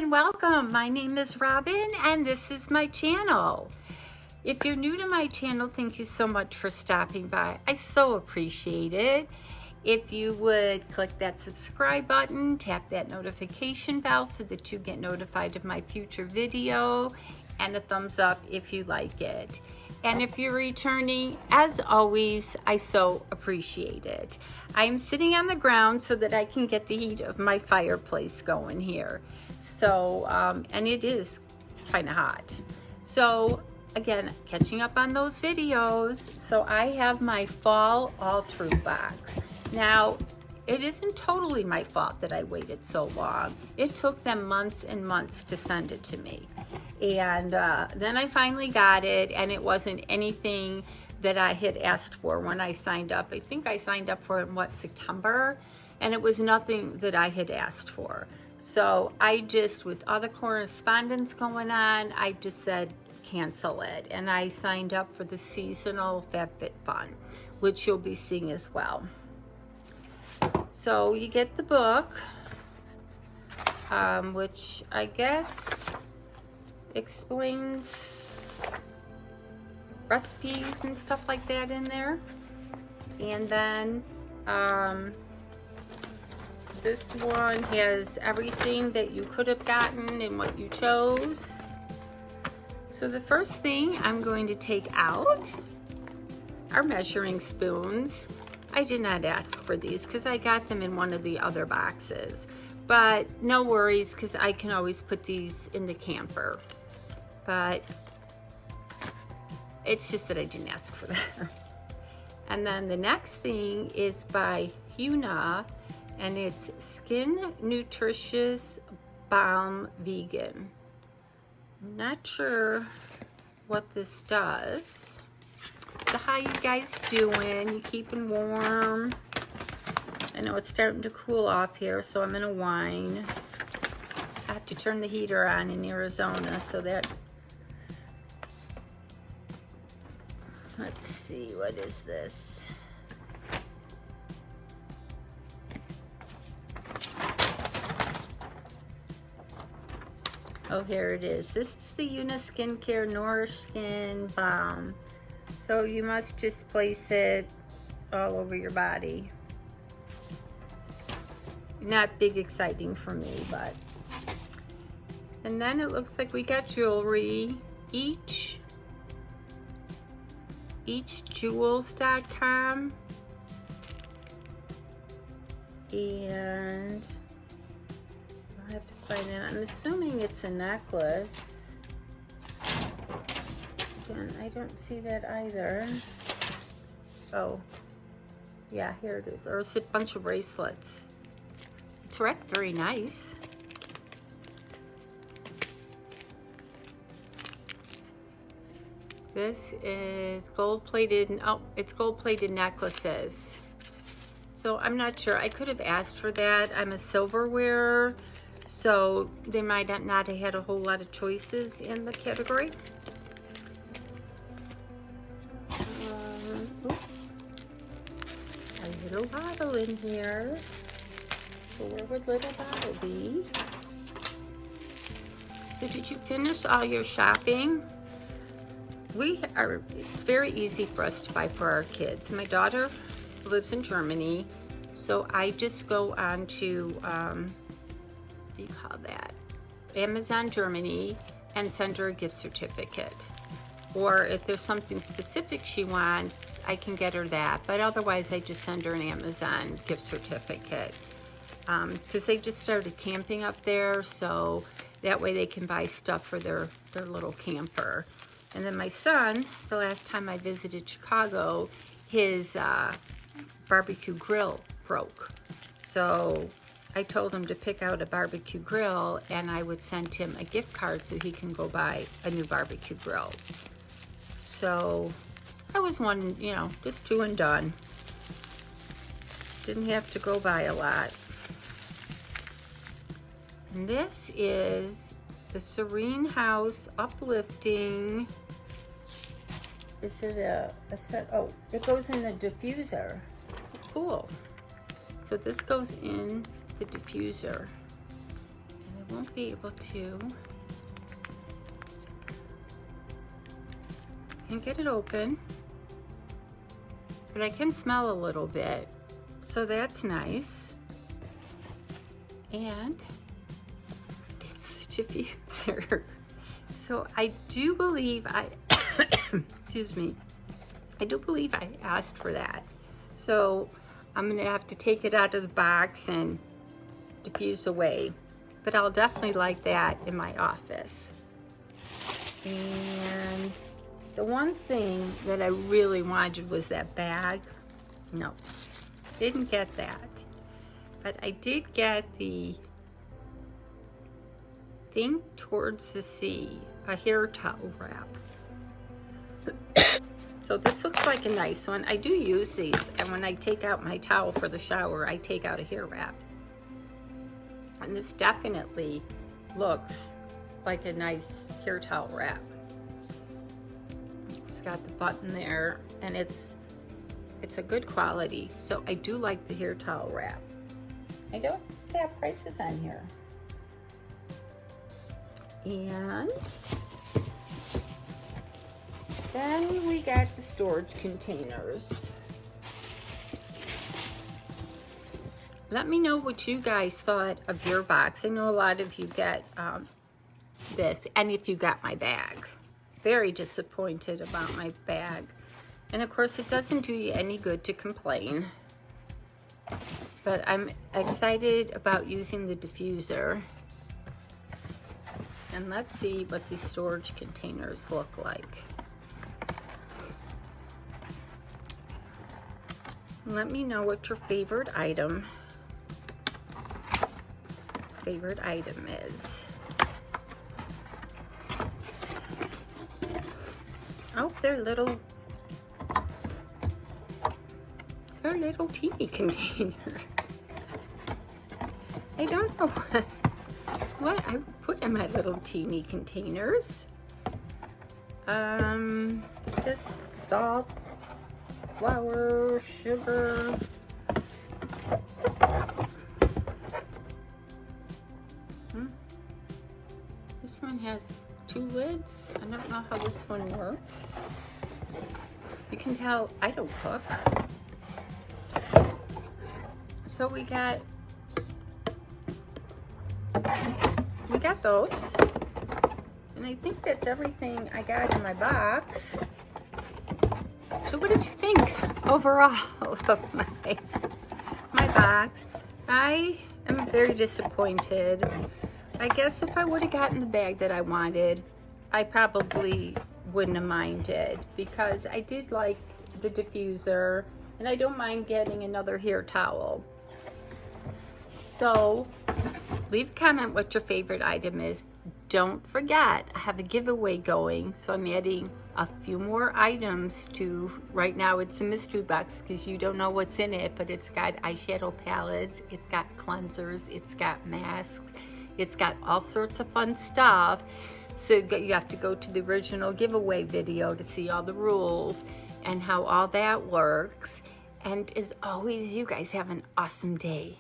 and welcome. My name is Robin and this is my channel. If you're new to my channel, thank you so much for stopping by. I so appreciate it. If you would click that subscribe button, tap that notification bell so that you get notified of my future video, and a thumbs up if you like it. And if you're returning, as always, I so appreciate it. I'm sitting on the ground so that I can get the heat of my fireplace going here. So, and it is kind of hot. So again, catching up on those videos. So I have my fall Alltrue box. Now, it isn't totally my fault that I waited so long. It took them months and months to send it to me. And then I finally got it, and it wasn't anything that I had asked for when I signed up. I think I signed up for, September? And it was nothing that I had asked for. So I just, with other correspondence going on, I just said cancel it. And I signed up for the seasonal FabFitFun, which you'll be seeing as well. So you get the book, which I guess explains recipes and stuff like that in there. And then this one has everything that you could have gotten and what you chose. So the first thing I'm going to take out are measuring spoons. I did not ask for these because I got them in one of the other boxes, but no worries because I can always put these in the camper. But it's just that I didn't ask for that. And then the next thing is by Huna, and it's Skin Nutritious Balm Vegan. I'm not sure what this does. So how you guys doing? You keeping warm? I know it's starting to cool off here, so I'm gonna whine. I have to turn the heater on in Arizona so that, let's see, what is this? Oh, here it is. This is the Una Skincare Nourish Skin Balm. So you must just place it all over your body. Not big exciting for me, but. And then it looks like we got jewelry. Eachjewels.com. And I'll have to find it. I'm assuming it's a necklace. I don't see that either. Oh, yeah, here it is. Or it's a bunch of bracelets. It's wrapped very nice. This is gold-plated. Oh, it's gold-plated necklaces. So I'm not sure. I could have asked for that. I'm a silverware, so they might not have had a whole lot of choices in the category. A little bottle in here. So where would little bottle be? So did you finish all your shopping? It's very easy for us to buy for our kids. My daughter lives in Germany, so I just go on to, what do you call that? Amazon Germany, and send her a gift certificate. Or if there's something specific she wants, I can get her that. But otherwise, I just send her an Amazon gift certificate. Because they just started camping up there, so that way they can buy stuff for their little camper. And then my son, the last time I visited Chicago, his barbecue grill broke. So I told him to pick out a barbecue grill, and I would send him a gift card so he can go buy a new barbecue grill. So I was one, just 2 and done. Didn't have to go buy a lot. And this is the Serene House Uplifting. Is it a set? Oh, it goes in the diffuser. Cool. So this goes in the diffuser. And I won't be able to. Can't get it open, but I can smell a little bit, so that's nice. And it's the diffuser. So I do believe excuse me, I do believe I asked for that. So I'm gonna have to take it out of the box and diffuse away. But I'll definitely like that in my office. And the one thing that I really wanted was that bag. No, didn't get that. But I did get the Think Towards the Sea, a hair towel wrap. So this looks like a nice one. I do use these, and when I take out my towel for the shower, I take out a hair wrap. And this definitely looks like a nice hair towel wrap. It's got the button there, and it's a good quality. So I do like the hair towel wrap. I don't have prices on here. And then we got the storage containers. Let me know what you guys thought of your box. I know a lot of you get this, and if you got my bag. Very disappointed about my bag. And of course, it doesn't do you any good to complain. But I'm excited about using the diffuser. And let's see what these storage containers look like. Let me know what your favorite item is. Oh, they're little teeny containers. I don't know what I put in my little teeny containers. Just salt, flour, sugar. This one has 2 lids. I don't know how this one works. You can tell I don't cook. So we got those. And I think that's everything I got in my box. So what did you think overall of my box? I am very disappointed. I guess if I would have gotten the bag that I wanted, I probably wouldn't have minded, because I did like the diffuser, and I don't mind getting another hair towel. So leave a comment what your favorite item is. Don't forget, I have a giveaway going, so I'm adding a few more items to, right now it's a mystery box because you don't know what's in it, but it's got eyeshadow palettes, it's got cleansers, it's got masks, it's got all sorts of fun stuff. So you have to go to the original giveaway video to see all the rules and how all that works. And as always, you guys have an awesome day.